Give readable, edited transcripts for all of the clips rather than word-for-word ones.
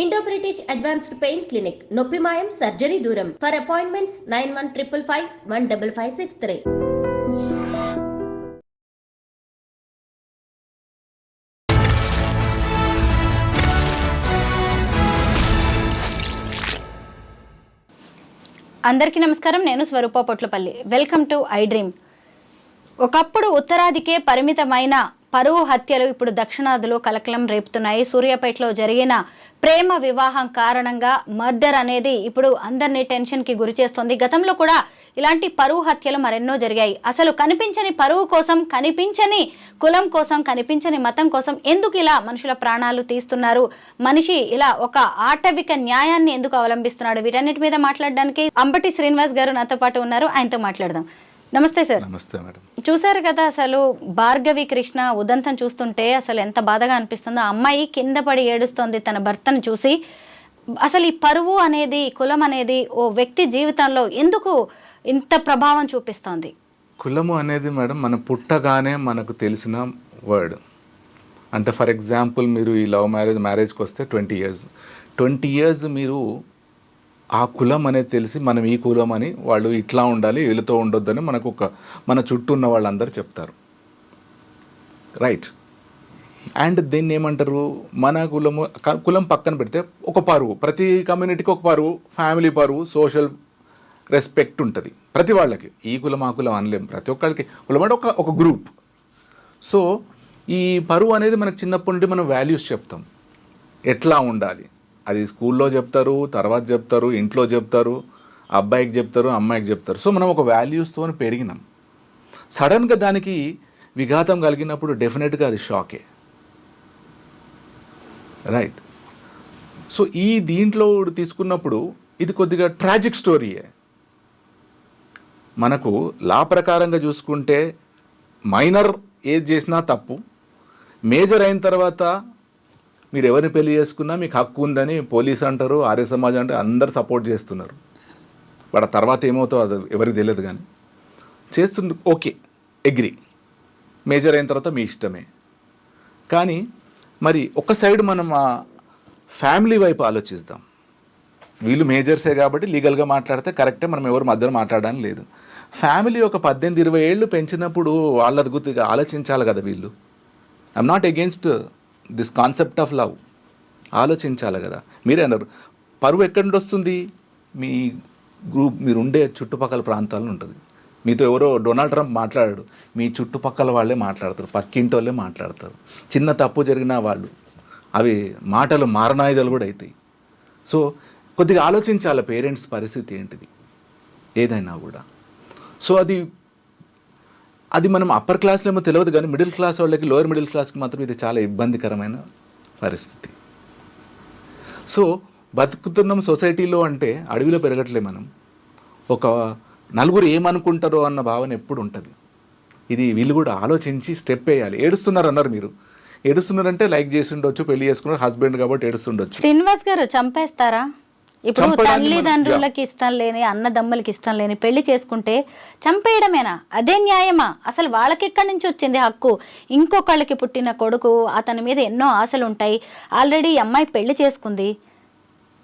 Indo British advanced pain clinic నొప్పి మాయం surgery దూరం ఫర్ అపాయింట్మెంట్స్ 9155515563. అందరికీ నమస్కారం. నేను Swaroopa Potlapalli. Welcome to iDream. ఒకప్పుడు ఉత్తరాదికే పరిమితమైన పరువు హత్యలు ఇప్పుడు దక్షిణాదిలో కలకలం రేపుతున్నాయి. సూర్యాపేటలో జరిగిన ప్రేమ వివాహం కారణంగా మర్డర్ అనేది ఇప్పుడు అందరినీ టెన్షన్కి గురి చేస్తోంది. గతంలో కూడా ఇలాంటి పరువు హత్యలు మరెన్నో జరిగాయి. అసలు కనిపించని పరువు కోసం, కనిపించని కులం కోసం, కనిపించని మతం కోసం ఎందుకు ఇలా మనుషుల ప్రాణాలు తీస్తున్నారు? మనిషి ఇలా ఒక ఆటవిక న్యాయాన్ని ఎందుకు అవలంబిస్తున్నాడు? వీటన్నిటి మీద మాట్లాడడానికి అంబటి శ్రీనివాస్ గారు నాతో పాటు ఉన్నారు. ఆయనతో మాట్లాడదాం. నమస్తే సార్. నమస్తే మేడం. చూసారు కదా, అసలు భార్గవి కృష్ణ ఉదంతం చూస్తుంటే అసలు ఎంత బాధగా అనిపిస్తుందో. అమ్మాయి కింద పడి ఏడుస్తోంది తన భర్తను చూసి. అసలు ఈ పరువు అనేది, కులం అనేది ఓ వ్యక్తి జీవితంలో ఎందుకు ఇంత ప్రభావం చూపిస్తోంది? కులము అనేది మేడం మనం పుట్టగానే మనకు తెలిసిన వర్డ్. అంటే ఫర్ ఎగ్జాంపుల్ మీరు ఈ లవ్ మ్యారేజ్కి వస్తే 20 years మీరు ఆ కులం అనేది తెలిసి మనం ఈ కులం అని, వాళ్ళు ఇట్లా ఉండాలి వీళ్ళతో ఉండొద్దని మనకు మన చుట్టూ ఉన్న వాళ్ళందరూ చెప్తారు, రైట్? అండ్ దీన్ని ఏమంటారు, మన కులం పక్కన పెడితే ఒక పరువు, ప్రతి కమ్యూనిటీకి ఒక పరువు, ఫ్యామిలీ పరువు, సోషల్ రెస్పెక్ట్ ఉంటుంది ప్రతి వాళ్ళకి. ఈ కులం ఆ కులం అనలేం, ప్రతి ఒక్కరికి కులం అంటే ఒక గ్రూప్. సో ఈ పరువు అనేది మనకు చిన్నప్పటి నుండి మనం వాల్యూస్ చెప్తాం, ఎట్లా ఉండాలి. అది స్కూల్లో చెప్తారు, తర్వాత చెప్తారు, ఇంట్లో చెప్తారు, అబ్బాయికి చెప్తారు, అమ్మాయికి చెప్తారు. సో మనం ఒక వాల్యూస్తో పెరిగినాం. సడన్గా దానికి విఘాతం కలిగినప్పుడు డెఫినెట్గా అది షాకే, రైట్? సో ఈ దీంట్లో తీసుకున్నప్పుడు ఇది కొద్దిగా ట్రాజిక్ స్టోరీయే. మనకు లా ప్రకారంగా చూసుకుంటే మైనర్ ఏజ్ చేసినా తప్పు, మేజర్ అయిన తర్వాత మీరు ఎవరిని పెళ్లి చేసుకున్నా మీకు హక్కు ఉందని పోలీస్ అంటారు, ఆర్య సమాజం అంటే అందరు సపోర్ట్ చేస్తున్నారు. వాడు తర్వాత ఏమవుతుందో అది ఎవరికి తెలియదు, కానీ చేస్తుంది. Okay, agri. మేజర్ అయిన తర్వాత మీ ఇష్టమే. కానీ మరి ఒక సైడ్ మనం ఆ ఫ్యామిలీ వైపు ఆలోచిద్దాం. వీళ్ళు మేజర్సే కాబట్టి లీగల్గా మాట్లాడితే కరెక్టే, మనం ఎవరు మధ్యలో మాట్లాడడానికి లేదు. ఫ్యామిలీ ఒక 18-20 ఏళ్ళు పెంచినప్పుడు వాళ్ళది గుర్తుగా ఆలోచించాలి కదా వీళ్ళు. I'm not against this concept of love, ఆలోచించాలి కదా. మీరే అన్నారు పరువు ఎక్కడి నుండి వస్తుంది, మీ గ్రూప్ మీరు ఉండే చుట్టుపక్కల ప్రాంతాల్లో ఉంటుంది. మీతో ఎవరో డొనాల్డ్ ట్రంప్ మాట్లాడాడు, మీ చుట్టుపక్కల వాళ్ళే మాట్లాడతారు, పక్కింటి వాళ్ళే మాట్లాడతారు. చిన్న తప్పు జరిగినా వాళ్ళు అవి మాటలు మారణాయుధాలు కూడా అవుతాయి. సో కొద్దిగా ఆలోచించాలి పేరెంట్స్ పరిస్థితి ఏంటిది ఏదైనా కూడా. సో అది మనం అప్పర్ క్లాస్లో ఏమో తెలియదు, కానీ మిడిల్ క్లాస్ వాళ్ళకి, లోయర్ మిడిల్ క్లాస్కి మాత్రం ఇది చాలా ఇబ్బందికరమైన పరిస్థితి. సో బతుకుతున్నాం సొసైటీలో అంటే అడవిలో పెరగట్లే మనం. ఒక నలుగురు ఏమనుకుంటారో అన్న భావన ఎప్పుడు ఉంటుంది. ఇది వీళ్ళు కూడా ఆలోచించి స్టెప్ వేయాలి. ఏడుస్తున్నారు అన్నారు మీరు, ఏడుస్తున్నారంటే లైక్ చేసి ఉండొచ్చు, పెళ్లి చేసుకున్నారు, హస్బెండ్ కాబట్టి ఏడుస్తుండొచ్చు. శ్రీనివాస్ గారు, చంపేస్తారా? ఇప్పుడు తల్లిదండ్రులకి ఇష్టం లేని, అన్నదమ్ములకి ఇష్టం లేని పెళ్లి చేసుకుంటే చంపేయడమేనా? అదే న్యాయమా? అసలు వాళ్ళకి ఎక్కడి నుంచి వచ్చింది హక్కు? ఇంకొకళ్ళకి పుట్టిన కొడుకు, అతని మీద ఎన్నో ఆశలు ఉంటాయి. ఆల్రెడీ అమ్మాయి పెళ్లి చేసుకుంది.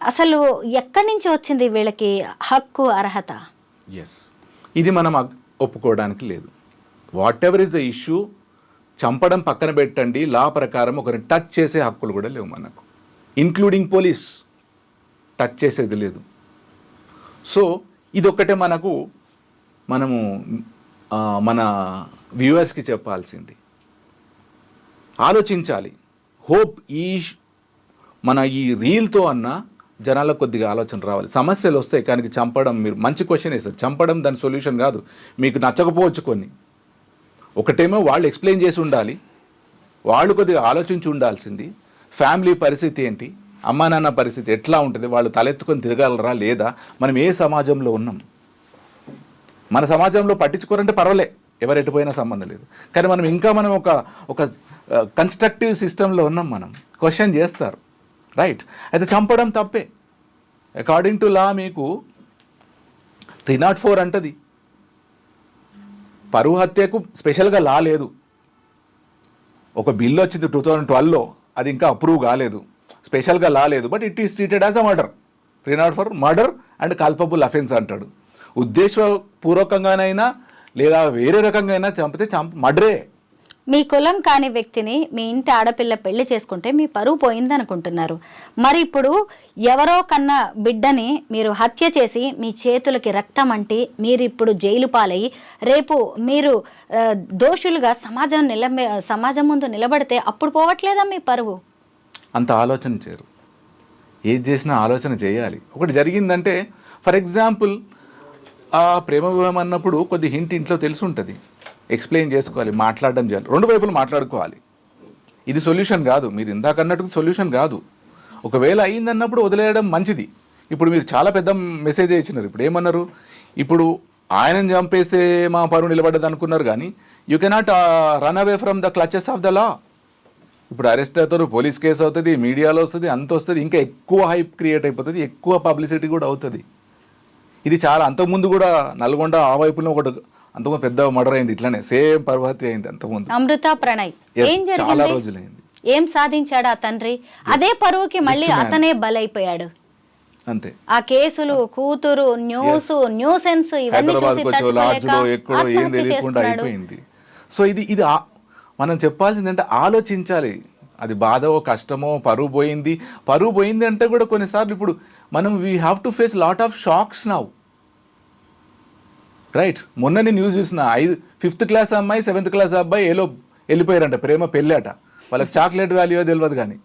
అసలు ఎక్కడి నుంచి వచ్చింది వీళ్ళకి హక్కు, అర్హత? ఎస్, ఇది మనం ఒప్పుకోవడానికి లేదు. What ever is the issue, చంపడం పక్కన పెట్టండి, లా ప్రకారం ఒకరిని టచ్ చేసే హక్కులు కూడా లేవు మనకు, ఇంక్లూడింగ్ పోలీస్. టచ్ చేసేది లేదు. సో ఇదొక్కటే మనము మన వ్యూవర్స్కి చెప్పాల్సింది. ఆలోచించాలి. హోప్ మన ఈ రీల్తో అన్న జనాలకు కొద్దిగా ఆలోచన రావాలి. సమస్యలు వస్తాయి కానీ చంపడం, మీరు మంచి క్వశ్చన్ వేస్తారు, చంపడం దాని సొల్యూషన్ కాదు. మీకు నచ్చకపోవచ్చు కొన్ని, ఒకటేమో వాళ్ళు ఎక్స్ప్లెయిన్ చేసి ఉండాలి, వాళ్ళు కొద్దిగా ఆలోచించి ఉండాల్సింది. ఫ్యామిలీ పరిస్థితి ఏంటి, అమ్మా నాన్న పరిస్థితి ఎట్లా ఉంటుంది, వాళ్ళు తలెత్తుకొని తిరగలరా లేదా, మనం ఏ సమాజంలో ఉన్నాం. మన సమాజంలో పట్టించుకోరంటే పర్వాలే, ఎవరెట్టిపోయినా సంబంధం లేదు. కానీ మనం ఒక కన్స్ట్రక్టివ్ సిస్టంలో ఉన్నాం. మనం క్వశ్చన్ చేస్తారు, రైట్? అయితే చంపడం తప్పే. అకార్డింగ్ టు లా మీకు 304 అంటది. పరువు హత్యకు స్పెషల్గా లా లేదు. ఒక బిల్లు వచ్చింది 2012లో, అది ఇంకా అప్రూవ్ కాలేదు. స్పెషల్గా లా లేదు, but it is treated as a murder, ప్రీనాట్ for murder and culpable offence అంటాడు. ఉద్దేశపూర్వకంగానైనా లేదా వేరే రకంగా అయినా చంపితే మర్డరే. మీ కులం కాని వ్యక్తిని మీ ఇంటి ఆడపిల్ల పెళ్లి చేసుకుంటే మీ పరువు పోయిందనుకుంటున్నారు. మరి ఇప్పుడు ఎవరో కన్నా బిడ్డని మీరు హత్య చేసి మీ చేతులకి రక్తం అంటి మీరు ఇప్పుడు జైలు పాలయ్యి రేపు మీరు దోషులుగా సమాజం ముందు నిలబడితే అప్పుడు పోవట్లేదా మీ పరువు? అంత ఆలోచన చేయరు. ఏది చేసినా ఆలోచన చేయాలి. ఒకటి జరిగిందంటే ఫర్ ఎగ్జాంపుల్ ఆ ప్రేమ వివాహం అన్నప్పుడు కొద్ది హింట్ ఇంట్లో తెలిసి ఉంటుంది, ఎక్స్ప్లెయిన్ చేసుకోవాలి, మాట్లాడడం చేయాలి, రెండు వైపులు మాట్లాడుకోవాలి. ఇది సొల్యూషన్ కాదు, మీరు ఇందాక అన్నట్టు సొల్యూషన్ కాదు. ఒకవేళ అయిందన్నప్పుడు వదిలేయడం మంచిది. ఇప్పుడు మీరు చాలా పెద్ద మెసేజ్ ఇచ్చినారు. ఇప్పుడు ఏమన్నారు, ఇప్పుడు ఆయనను చంపేస్తే మా పరువు నిలబడ్డది అనుకున్నారు, కానీ you cannot run away from the clutches of the law. ఇప్పుడు అరెస్ట్ అవుతారు, పోలీస్ కేసు అవుతుంది, మీడియాలో వస్తుంది, అంత వస్తుంది, ఇంకా ఎక్కువ హైప్ క్రియేట్ అయిపోతుంది, ఎక్కువ పబ్లిసిటీ కూడా అవుతుంది. ఇది చాలా అంతకుముందు కూడా నల్గొండ ఆ వైపులో ఒకటి అంతకుముందు పెద్ద మర్డర్ అయింది, ఇట్లానే సేమ్ పర్వతి అయింది అంతకుముందు. అమృత ప్రణయ్ ఏం చాలా జరిగింది? రోజులైంది. ఏం సాధించాడు ఆ తండ్రి? అదే పరువుకి మళ్ళీ అతనే బలైపోయాడు. అంతే. ఆ కేసులు, కూతురు, న్యూసెన్స్ ఇవన్నీ చూసి ఎక్కడో ఏం తెలియకుండా అయిపోయింది. సో ఇది మనం చెప్పాల్సిందంటే ఆలోచించాలి. అది బాధో కష్టమో పరువు పోయింది అంటే కూడా కొన్నిసార్లు ఇప్పుడు మనం we have to face lot of shocks now, right? మొన్న నేను న్యూస్ చూసిన 5th క్లాస్ అమ్మాయి 7th క్లాస్ అబ్బాయి ఏలో వెళ్ళిపోయారంట, ప్రేమ పెళ్ళాట, వాళ్ళకి చాక్లెట్ వాల్యూ తెలియదు, కానీ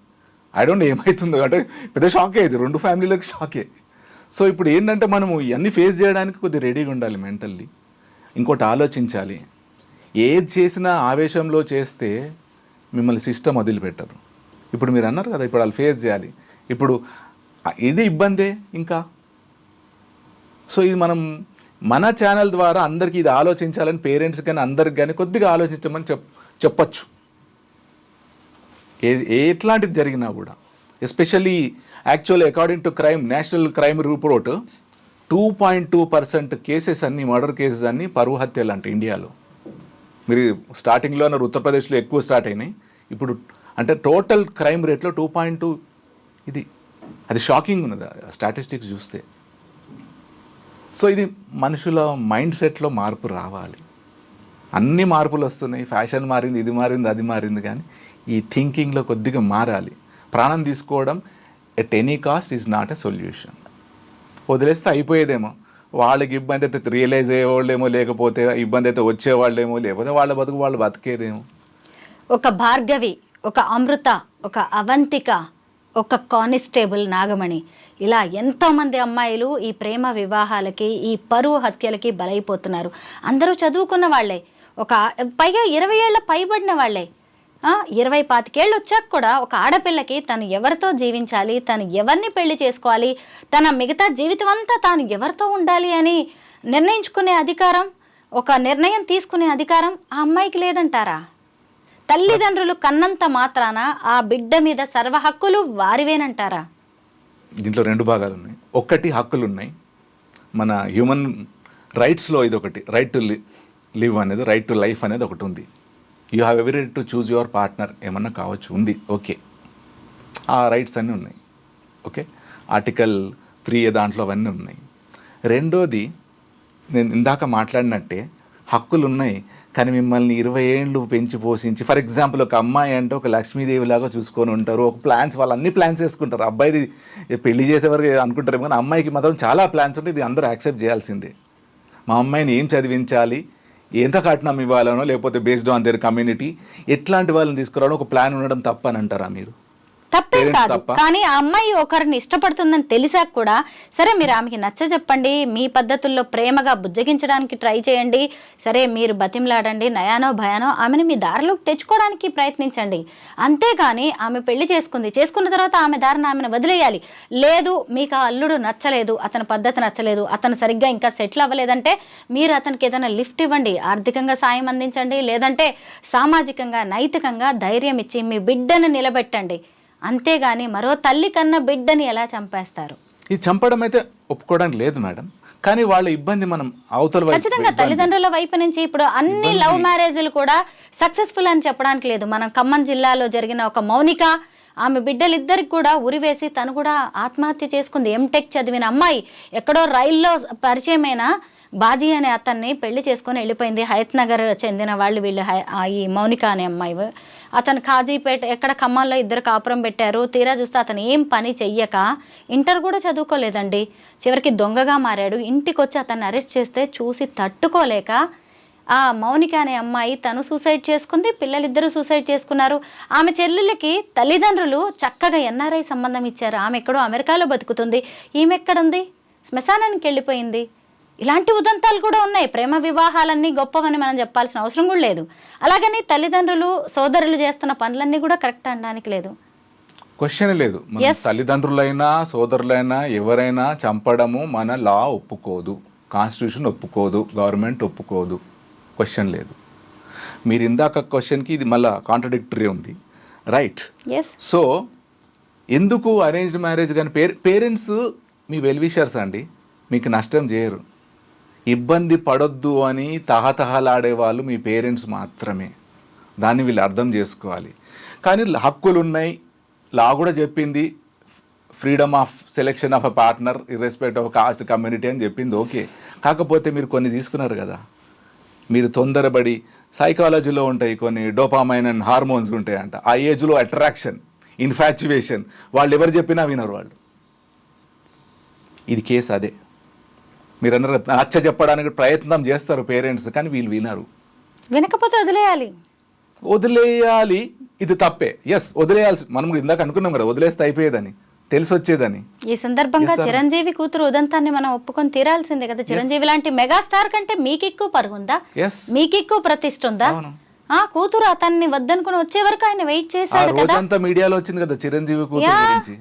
ఐ డోంట్ ఏమవుతుందో అంటే పెద్ద షాకే, ఇది రెండు ఫ్యామిలీలకు షాకే. సో ఇప్పుడు ఏంటంటే మనము ఇవన్నీ ఫేస్ చేయడానికి కొద్దిగా రెడీగా ఉండాలి మెంటల్లీ. ఇంకోటి ఆలోచించాలి, ఏది చేసినా ఆవేశంలో చేస్తే మిమ్మల్ని సిస్టమ్ వదిలిపెట్టదు. ఇప్పుడు మీరు అన్నారు కదా, ఇప్పుడు వాళ్ళు ఫేస్ చేయాలి. ఇప్పుడు ఇది ఇబ్బందే ఇంకా. సో ఇది మన ఛానల్ ద్వారా అందరికీ ఇది ఆలోచించాలని, పేరెంట్స్ కానీ అందరికి కానీ కొద్దిగా ఆలోచించమని చెప్పచ్చు. ఎట్లాంటిది జరిగినా కూడా, especially actually according to national crime report 2.2% cases అన్ని మర్డర్ కేసెస్ అన్ని పరువు హత్యలు అంట ఇండియాలో. మీరు స్టార్టింగ్లో అన్నారు ఉత్తరప్రదేశ్లో ఎక్కువ స్టార్ట్ అయినాయి, ఇప్పుడు అంటే టోటల్ క్రైమ్ రేట్లో 2.2. అది షాకింగ్ ఉన్నది స్టాటిస్టిక్స్ చూస్తే. సో ఇది మనుషుల మైండ్ సెట్లో మార్పు రావాలి. అన్ని మార్పులు వస్తున్నాయి, ఫ్యాషన్ మారింది, ఇది మారింది, అది మారింది, కానీ ఈ థింకింగ్లో కొద్దిగా మారాలి. ప్రాణం తీసుకోవడం at any cost is not a solution. వదిలేస్తే అయిపోయేదేమో, వాళ్ళకి ఇబ్బంది అయితే రియలైజ్ అయ్యేవాళ్ళేమో, లేకపోతే ఇబ్బంది అయితే వచ్చేవాళ్ళేమో, లేకపోతే వాళ్ళ బతుకు వాళ్ళు బతికేదేమో. ఒక భార్గవి, ఒక అమృత, ఒక అవంతిక, ఒక కానిస్టేబుల్ నాగమణి, ఇలా ఎంతోమంది అమ్మాయిలు ఈ ప్రేమ వివాహాలకి, ఈ పరువు హత్యలకి బలైపోతున్నారు. అందరూ చదువుకున్న వాళ్ళే, పైగా 20 ఏళ్ల పైబడిన వాళ్ళే. 20-25 ఏళ్ళు వచ్చాక కూడా ఒక ఆడపిల్లకి తను ఎవరితో జీవించాలి, తను ఎవరిని పెళ్లి చేసుకోవాలి, తన మిగతా జీవితం అంతా తాను ఎవరితో ఉండాలి అని నిర్ణయించుకునే అధికారం, ఒక నిర్ణయం తీసుకునే అధికారం ఆ అమ్మాయికి లేదంటారా? తల్లిదండ్రులు కన్నంత మాత్రాన ఆ బిడ్డ మీద సర్వ హక్కులు వారివేనంటారా? దీంట్లో 2 భాగాలు ఉన్నాయి. ఒకటి హక్కులు ఉన్నాయి, మన హ్యూమన్ రైట్స్లో ఇది ఒకటి, రైట్ టు లివ్ అనేది, రైట్ టు లైఫ్ అనేది ఒకటి ఉంది. You have every right to choose your partner, ఏమన్నా కావచ్చు, ఉంది, ఓకే. ఆ రైట్స్ అన్నీ ఉన్నాయి, ఓకే. ఆర్టికల్ 3 దాంట్లో అవన్నీ ఉన్నాయి. రెండోది, నేను ఇందాక మాట్లాడినట్టే హక్కులు ఉన్నాయి, కానీ మిమ్మల్ని 20 ఏళ్ళు పెంచి పోషించి, ఫర్ ఎగ్జాంపుల్ ఒక అమ్మాయి అంటే ఒక లక్ష్మీదేవి లాగా చూసుకొని ఉంటారు, ఒక ప్లాన్స్, వాళ్ళు అన్ని ప్లాన్స్ వేసుకుంటారు. అబ్బాయిది పెళ్లి చేసేవారు అనుకుంటారు, కానీ అమ్మాయికి మాత్రం చాలా ప్లాన్స్ ఉంటాయి. ఇది అందరూ యాక్సెప్ట్ చేయాల్సిందే. మా అమ్మాయిని ఏం చదివించాలి, ఎంత కట్నం ఇవ్వాలనో, లేకపోతే బేస్డ్ ఆన్ దేర్ కమ్యూనిటీ ఎట్లాంటి వాళ్ళని తీసుకురావడం ఒక ప్లాన్ ఉండడం తప్ప అని అంటారా మీరు? తప్పేం కాదు, కానీ ఆ అమ్మాయి ఒకరిని ఇష్టపడుతుందని తెలిసాక కూడా సరే మీరు ఆమెకి నచ్చ చెప్పండి, మీ పద్ధతుల్లో ప్రేమగా బుజ్జగించడానికి ట్రై చేయండి, సరే మీరు బతిమలాడండి, నయానో భయానో ఆమెను మీ దారిలోకి తెచ్చుకోవడానికి ప్రయత్నించండి. అంతేగాని ఆమె పెళ్లి చేసుకున్న తర్వాత ఆమె దారిని ఆమెను వదిలేయాలి. లేదు మీకు ఆ అల్లుడు నచ్చలేదు, అతని పద్ధతి నచ్చలేదు, అతను సరిగ్గా ఇంకా సెటిల్ అవ్వలేదంటే మీరు అతనికి ఏదైనా లిఫ్ట్ ఇవ్వండి, ఆర్థికంగా సాయం అందించండి, లేదంటే సామాజికంగా నైతికంగా ధైర్యం ఇచ్చి మీ బిడ్డను నిలబెట్టండి. అంతేగాని మరో తల్లి కన్నా బిడ్డని ఎలా చంపేస్తారు? ఇది చంపడం అయితే ఒప్పుకోవడానికి లేదు మేడం, కానీ వాళ్ళ ఇబ్బంది మనం అవతల ఖచ్చితంగా తల్లిదండ్రుల వైపు నుంచి ఇప్పుడు అన్ని లవ్ మ్యారేజ్లు కూడా సక్సెస్ఫుల్ అని చెప్పడానికి లేదు. మనం ఖమ్మం జిల్లాలో జరిగిన ఒక మౌనిక, ఆమె బిడ్డలిద్దరికి కూడా ఉరివేసి తను కూడా ఆత్మహత్య చేసుకుంది. ఎంటెక్ చదివిన అమ్మాయి ఎక్కడో రైల్లో పరిచయమైన బాజీ అనే అతన్ని పెళ్లి చేసుకొని వెళ్ళిపోయింది. హయత్ నగర్ చెందిన వాళ్ళు వీళ్ళు. ఈ మౌనిక అనే అమ్మాయి, అతను కాజీపేట ఎక్కడ ఖమ్మంలో ఇద్దరు కాపురం పెట్టారు. తీరా చూస్తే అతను ఏం పని చెయ్యక ఇంటర్ కూడా చదువుకోలేదండి, చివరికి దొంగగా మారాడు. ఇంటికి వచ్చి అతన్ని అరెస్ట్ చేస్తే చూసి తట్టుకోలేక ఆ మౌనిక అనే అమ్మాయి తను సూసైడ్ చేసుకుంది, పిల్లలిద్దరూ సూసైడ్ చేసుకున్నారు. ఆమె చెల్లెళ్ళకి తల్లిదండ్రులు చక్కగా ఎన్ఆర్ఐ సంబంధం ఇచ్చారు. ఆమె ఎక్కడో అమెరికాలో బతుకుతుంది, ఈమె ఎక్కడుంది, శ్మశానానికి వెళ్ళిపోయింది. ఇలాంటి ఉదంతాలు కూడా ఉన్నాయి. ప్రేమ వివాహాలన్నీ గొప్పవని మనం చెప్పాల్సిన అవసరం కూడా లేదు. అలాగని తల్లిదండ్రులు సోదరులు చేస్తున్న పనులన్నీ కూడా కరెక్ట్ అనడానికి లేదు, క్వశ్చన్ లేదు. మన తల్లిదండ్రులైనా సోదరులైనా ఎవరైనా చంపడము మన లా ఒప్పుకోదు, కాన్స్టిట్యూషన్ ఒప్పుకోదు, గవర్నమెంట్ ఒప్పుకోదు, క్వశ్చన్ లేదు. మీరు ఇందాక క్వశ్చన్కి ఇది మళ్ళీ కాంట్రడిక్టరీ ఉంది, రైట్? సో ఎందుకు అరేంజ్డ్ మ్యారేజ్ కానీ పేరెంట్స్ మీ వెల్విషర్స్ అండి, మీకు నష్టం చేయరు. ఇబ్బంది పడొద్దు అని తహతహలాడే వాళ్ళు మీ పేరెంట్స్ మాత్రమే. దాన్ని వీళ్ళు అర్థం చేసుకోవాలి. కానీ హక్కులు ఉన్నాయి, లా కూడా చెప్పింది freedom of selection of a partner irrespect of caste community అని చెప్పింది, ఓకే. కాకపోతే మీరు కొన్ని తీసుకున్నారు కదా, మీరు తొందరపడి సైకాలజీలో ఉంటాయి కొన్ని డోపామైన్ అండ్ హార్మోన్స్ ఉంటాయంట. ఆ ఏజ్లో అట్రాక్షన్, ఇన్ఫాచ్యువేషన్, వాళ్ళు ఎవరు చెప్పినా వినరు వాళ్ళు. ఇది కేసు అదే. మీరు అన్నారు నచ్చ చెప్పడానికి ప్రయత్నం చేస్తారు పేరెంట్స్, కానీ వీళ్ళు వినరు. వినకపోతే వదిలేయాలి, ఇది తప్పే. ఎస్, వదిలేయాల్సి, మనం ఇందాక అనుకున్నాం కదా వదిలేస్తే అయిపోయేదని, తెలిసి వచ్చేదని. ఈ సందర్భంగా చిరంజీవి కూతురు ఉదంతాన్ని మనం ఒప్పుకొని తీరాల్సిందే కదా. చిరంజీవి లాంటి మెగాస్టార్ కంటే మీకు ఎక్కువ పరుగుందా, మీకు ఎక్కువ ప్రతిష్ట ఉందా? ఆ కూతురు అతన్ని వద్దనుకుని వచ్చే వరకు ఆయన వెయిట్ చేశాడు కదా. రోజంతా మీడియాలో వచ్చింది కదా చిరంజీవి కూతురు గురించి.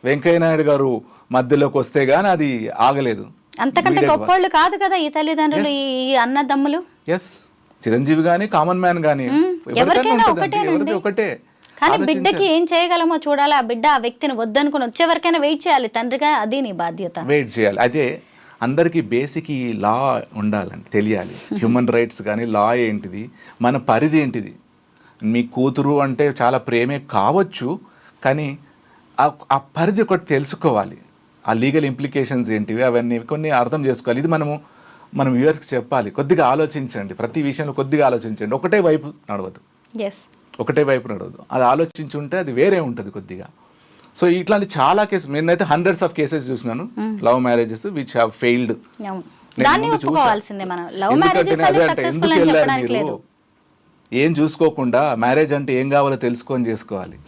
వెంకయ్య నాయుడు గారు మధ్యలోకి వస్తే గానీ అది ఆగలేదు. అంతకంటే గొప్పోళ్ళు కాదు కదా ఈ తల్లిదండ్రులు, ఈ అన్నదమ్ములు. ఎస్, చిరంజీవి గానీ కామన్ మ్యాన్ గానీ ఎవరికైనా ఒకటే. కానీ బిడ్డకి ఏం చేయగలమో చూడాలి. ఆ బిడ్డ ఆ వ్యక్తిని వద్దనుకుని వచ్చే వరకైనా వెయిట్ చేయాలి తండ్రిగా, అది నీ బాధ్యత. వెయిట్ చేయాలి. అయితే అందరికీ బేసిక్ ఈ లా ఉండాలని తెలియాలి. హ్యూమన్ రైట్స్ కానీ లా ఏంటిది, మన పరిధి ఏంటిది. మీ కూతురు అంటే చాలా ప్రేమే కావచ్చు, కానీ ఆ పరిధి ఒకటి తెలుసుకోవాలి. ఆ లీగల్ ఇంప్లికేషన్స్ ఏంటివి అవన్నీ కొన్ని అర్థం చేసుకోవాలి. ఇది మనం వ్యూవర్స్కి చెప్పాలి. కొద్దిగా ఆలోచించండి, ప్రతి విషయంలో కొద్దిగా ఆలోచించండి. ఒకటే వైపు నడవదు. అది ఆలోచించుంటే అది వేరే ఉంటుంది కొద్దిగా. సో ఇట్లాంటి చాలా కేసెస్, నేనైతే హండ్రెడ్స్ ఆఫ్ కేసెస్ చూసినాను, love marriages which have failed. ఎందుకు వెళ్ళారు మీరు? ఏం చూసుకోకుండా మ్యారేజ్ అంటే ఏం కావాలో తెలుసుకొని చేసుకోవాలి.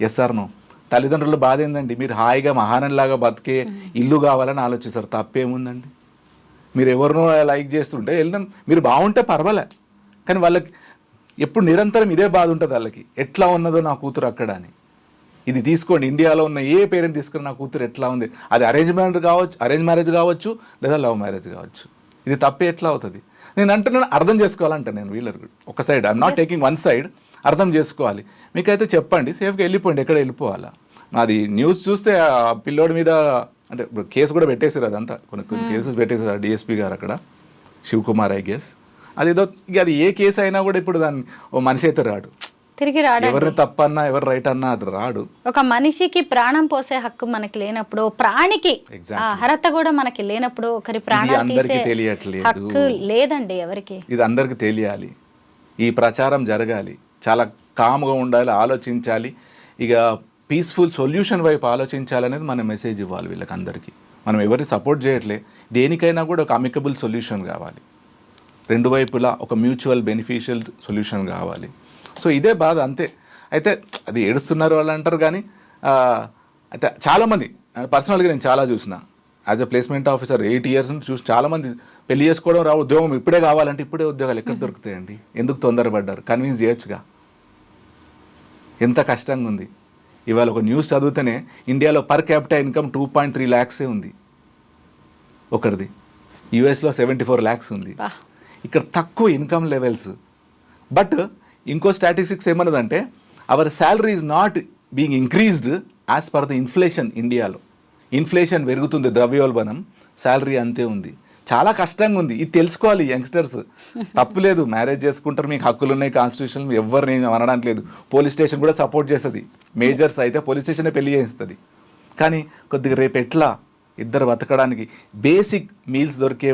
Yes or no? తల్లిదండ్రుల బాధ ఏందండి, మీరు హాయిగా మహానంలాగా బతికే ఇల్లు కావాలని ఆలోచిస్తారు, తప్పేముందండి? మీరు ఎవరినో లైక్ చేస్తుంటే వెళ్దాం, మీరు బాగుంటే పర్వాలే, కానీ వాళ్ళకి ఎప్పుడు నిరంతరం ఇదే బాధ ఉంటుంది వాళ్ళకి, ఎట్లా ఉన్నదో నా కూతురు అక్కడ అని. ఇది తీసుకోండి, ఇండియాలో ఉన్న ఏ పేరెంట్ తీసుకుని నా కూతురు ఎట్లా ఉంది, అది అరేంజ్ మ్యారేజ్ కావచ్చు లేదా లవ్ మ్యారేజ్ కావచ్చు, ఇది తప్పే ఎట్లా అవుతుంది? నేను అంటున్నాను, అర్థం చేసుకోవాలంట. నేను వీళ్ళకి ఒక side, I'm not taking one side, అర్థం చేసుకోవాలి. మీకైతే చెప్పండి, సేఫ్గా వెళ్ళిపోండి, ఎక్కడ వెళ్ళిపోవాలా. అది న్యూస్ చూస్తే ఆ పిల్లోడి మీద అంటే కేసు కూడా పెట్టేసారు, అదంతా కొన్ని కేసెస్ పెట్టేసారు డిఎస్పీ గారు అక్కడ, శివకుమార్ ఐ గెస్. అదేదో అది ఏ కేసు అయినా కూడా ఇప్పుడు దాన్ని ఓ మనిషి అయితే రాడు, తిరిగి రాడు. ఎవరిని తప్పన్నా ఎవరు రైట్ అన్నా అది రాడు. ఒక మనిషికి ప్రాణం పోసే హక్కు మనకి లేనప్పుడు, ప్రాణికి అర్హత కూడా మనకి లేనప్పుడు, ఒకరి ప్రాణాలు తీసే హక్కు లేదండి ఎవరికి. ఇది అందరికి తెలియాలి, ఈ ప్రచారం జరగాలి, చాలా కామ్గా ఉండాలి, ఆలోచించాలి, ఇక పీస్ఫుల్ సొల్యూషన్ వైపు ఆలోచించాలనేది మన మెసేజ్ ఇవ్వాలి వీళ్ళకి అందరికీ. మనం ఎవరికి సపోర్ట్ చేయట్లే, దేనికైనా కూడా ఒక అమికబుల్ సొల్యూషన్ కావాలి, రెండు వైపులా ఒక మ్యూచువల్ బెనిఫిషియల్ సొల్యూషన్ కావాలి. సో ఇదే బాధ, అంతే. అయితే అది ఏడుస్తున్నారు వాళ్ళు అంటారు, కానీ అయితే చాలామంది పర్సనల్గా నేను చాలా చూసిన, as a placement officer 8 years నుంచి చూసి చాలామంది పెళ్లి చేసుకోవడం ఉద్యోగం ఇప్పుడే కావాలంటే ఇప్పుడే ఉద్యోగాలు ఎక్కడ దొరుకుతాయండి? ఎందుకు తొందరపడ్డారు? కన్విన్స్ చేయొచ్చుగా. ఎంత కష్టంగా ఉంది. ఇవాళ ఒక న్యూస్ చదివితేనే ఇండియాలో పర్ క్యాపిటల్ ఇన్కమ్ 2.3 lakhs ఉంది ఒకరిది, యుఎస్లో 74 lakhs ఉంది. ఇక్కడ తక్కువ ఇన్కమ్ లెవెల్స్. బట్ ఇంకో స్టాటిస్టిక్స్ ఏమన్నదంటే our salary is not being increased as per the inflation. ఇండియాలో ఇన్ఫ్లేషన్ పెరుగుతుంది, ద్రవ్యోల్బణం, శాలరీ అంతే ఉంది. చాలా కష్టంగా ఉంది. ఇది తెలుసుకోవాలి యంగ్స్టర్స్. తప్పు లేదు, మ్యారేజ్ చేసుకుంటారు, మీకు హక్కులు ఉన్నాయి, కాన్స్టిట్యూషన్ ఎవరు నేను అనడానికి లేదు. పోలీస్ స్టేషన్ కూడా సపోర్ట్ చేస్తుంది. మేజర్స్ అయితే పోలీస్ స్టేషనే పెళ్లి చేస్తుంది. కానీ కొద్దిగా రేపు ఎట్లా ఇద్దరు బతకడానికి బేసిక్ మీల్స్ దొరికే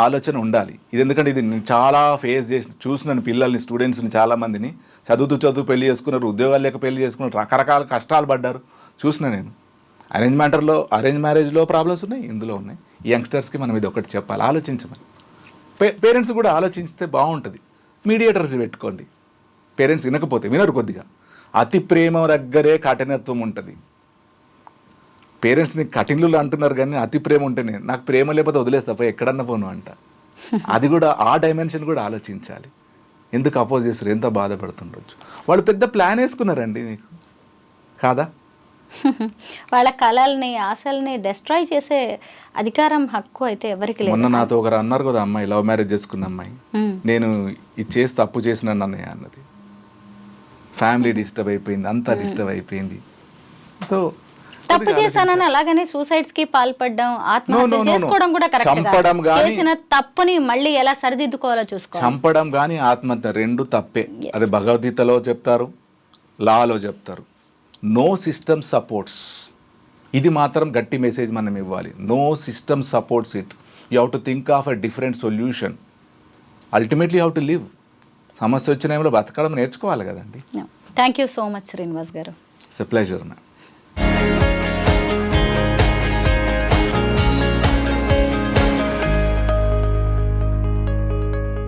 ఆలోచన ఉండాలి. ఇది ఎందుకంటే ఇది నేను చాలా ఫేస్ చేసి చూసినాను. పిల్లల్ని, స్టూడెంట్స్ని చాలామందిని చదువు పెళ్లి చేసుకున్నారు, ఉద్యోగాలు లేక పెళ్లి చేసుకున్నారు, రకరకాల కష్టాలు పడ్డారు చూసిన నేను. అరేంజ్ మ్యారేజ్లో ప్రాబ్లమ్స్ ఉన్నాయి, ఇందులో ఉన్నాయి. యంగ్స్టర్స్కి మనం ఇది ఒకటి చెప్పాలి, ఆలోచించమని. పేరెంట్స్ కూడా ఆలోచిస్తే బాగుంటుంది. మీడియేటర్స్ పెట్టుకోండి. పేరెంట్స్ వినరు కొద్దిగా. అతి ప్రేమ దగ్గరే కఠినత్వం ఉంటుంది. పేరెంట్స్ని కఠినులు అంటున్నారు కానీ అతి ప్రేమ ఉంటేనే, నాకు ప్రేమ లేకపోతే వదిలేస్తా పోయి ఎక్కడన్నా పోను అంట. అది కూడా ఆ డైమెన్షన్ కూడా ఆలోచించాలి. ఎందుకు అపోజ్ చేస్తారు, ఎంత బాధపడుతుండొచ్చు. వాళ్ళు పెద్ద ప్లాన్ వేసుకున్నారండి మీకు కాదా? వాళ్ళ కళల్ని, ఆశల్ని డిస్ట్రాయ్ చేసే అధికారం, హక్కు అయితే ఎవరికి లేదు. మొన్న నాతో ఒకరు అన్నారు కదా, అమ్మాయి లవ్ మ్యారేజ్ చేసుకున్న అమ్మాయి, నేను ఇది చేసి తప్పు చేసినాను అన్నయ్య అన్నది. ఫ్యామిలీ డిస్టర్బ్ అయిపోయింది, అంతా డిస్టర్బ్ అయిపోయింది. సో తప్పు చేశానని అలాగనే సూసైడ్స్ కి పాల్పడడం, ఆత్మహత్య చేసుకోవడం కూడా చంపడం కరెక్ట్. చేసిన తప్పుని మళ్ళీ ఎలా సరిదిద్దుకోవాలో చూసుకోవాలి. చంపడం కానీ ఆత్మహత్య రెండు తప్పే. అది భగవద్గీతలో చెప్తారు, లాలో చెప్తారు. No system supports. ఇది మాత్రం గట్టి మెసేజ్ మనం ఇవ్వాలి. No system supports it. You have to think of a different solution. Ultimately you have to live. సమస్య వచ్చిన టైంలో బతకడం నేర్చుకోవాలి కదండి. Thank you so much Srinivas గారు. It's a pleasure.